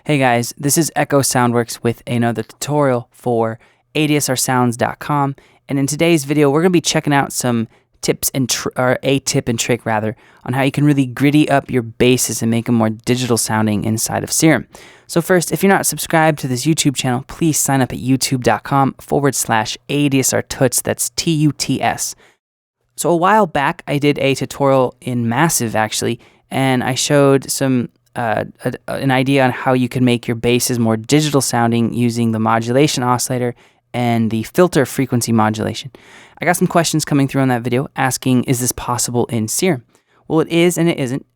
Hey guys, this is Echo Soundworks with another tutorial for ADSRsounds.com, and in today's video we're going to be checking out some tips and a tip and trick rather on how you can really gritty up your basses and make them more digital sounding inside of Serum. So first, if you're not subscribed to this YouTube channel, please sign up at youtube.com/ADSRtuts, that's TUTS. So a while back I did a tutorial in Massive actually, and I showed some an idea on how you can make your basses more digital sounding using the modulation oscillator and the filter frequency modulation. I got some questions coming through on that video asking, is this possible in Serum? Well, it is and it isn't.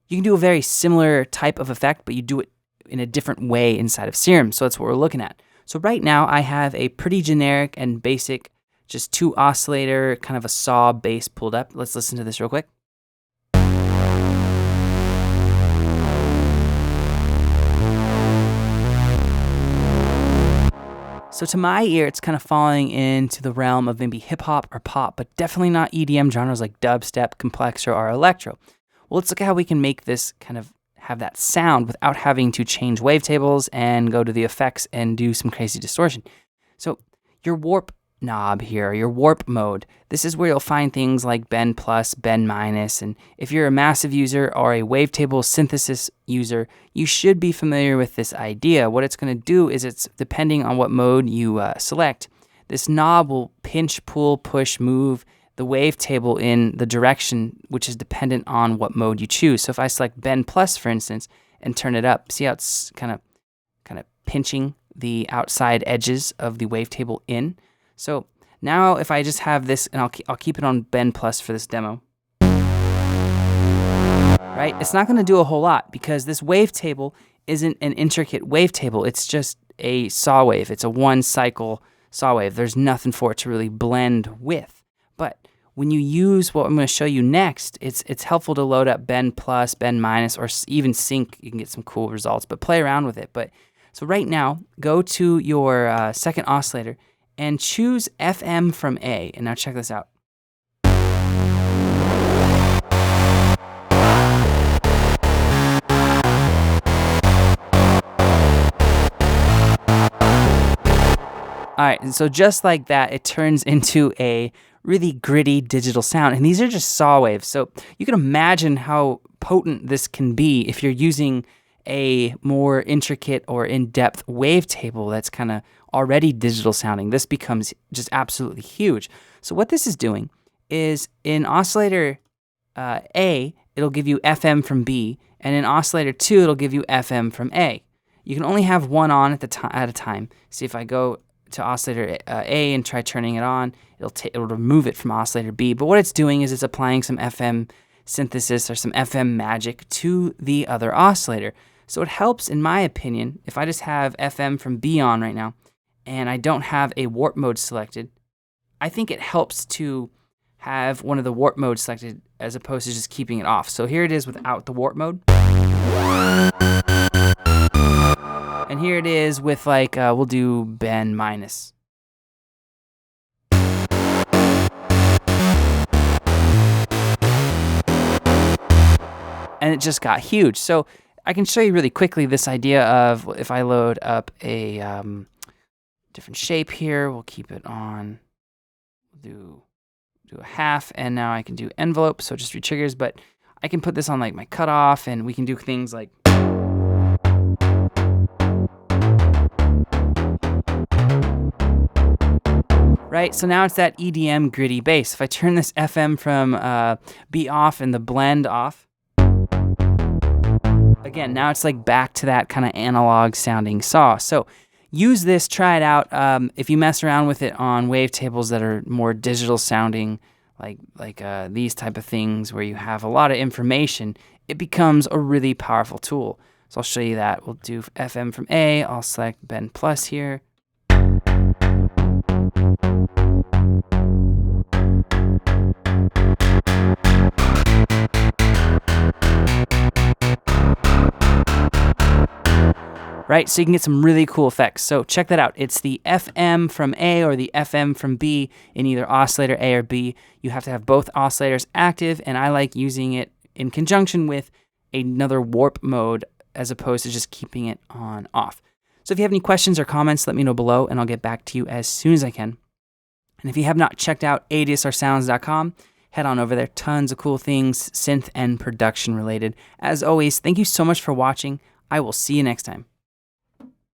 You can do a very similar type of effect, but you do it in a different way inside of Serum, so that's what we're looking at. So right now I have a pretty generic and basic, just two oscillator, kind of a saw bass pulled up. Let's listen to this real quick. So to my ear, it's kind of falling into the realm of maybe hip-hop or pop, but definitely not EDM genres like Dubstep, Complextro, or Electro. Well, let's look at how we can make this kind of have that sound without having to change wavetables and go to the effects and do some crazy distortion. So your warp knob here, your warp mode, this is where you'll find things like bend plus, bend minus, and if you're a massive user or a wavetable synthesis user, you should be familiar with this idea. What it's going to do is, it's depending on what mode you select, this knob will pinch, pull, push, move the wavetable in the direction which is dependent on what mode you choose. So if I select bend plus, for instance, and turn it up, see how it's kind of pinching the outside edges of the wavetable in. So now if I just have this, and I'll keep it on bend plus for this demo, right? It's not going to do a whole lot because this wavetable isn't an intricate wavetable. It's just a saw wave. It's a one cycle saw wave. There's nothing for it to really blend with. But when you use what I'm going to show you next, it's helpful to load up bend plus, bend minus, or even sync. You can get some cool results, but play around with it. But so right now, go to your second oscillator and choose FM from A. And now check this out. All right, and so just like that, it turns into a really gritty digital sound. And these are just saw waves. So you can imagine how potent this can be if you're using a more intricate or in-depth wavetable that's kind of already digital sounding. This becomes just absolutely huge. So what this is doing is in oscillator A, it'll give you FM from B, and in oscillator 2, it'll give you FM from A. You can only have one on at a time. See, if I go to oscillator A and try turning it on, it'll remove it from oscillator B. But what it's doing is it's applying some FM synthesis or some FM magic to the other oscillator. So it helps, in my opinion, if I just have FM from B on right now and I don't have a warp mode selected, I think it helps to have one of the warp modes selected as opposed to just keeping it off. So here it is without the warp mode. And here it is with we'll do bend minus. And it just got huge. So I can show you really quickly this idea of if I load up a different shape here, we'll keep it on, we'll do a half, and now I can do envelope, so it just re-triggers, but I can put this on like my cutoff, and we can do things like right? So now it's that EDM gritty bass. If I turn this FM from B off and the blend off, again, now it's like back to that kind of analog sounding saw. So use this, try it out. If you mess around with it on wavetables that are more digital sounding, like these type of things where you have a lot of information, it becomes a really powerful tool. So I'll show you that. We'll do FM from A. I'll select bend plus here. Right, so you can get some really cool effects. So check that out. It's the FM from A or the FM from B in either oscillator A or B. You have to have both oscillators active, and I like using it in conjunction with another warp mode as opposed to just keeping it on off. So if you have any questions or comments, let me know below and I'll get back to you as soon as I can. And if you have not checked out ADSRsounds.com, head on over there. Tons of cool things, synth and production related. As always, thank you so much for watching. I will see you next time.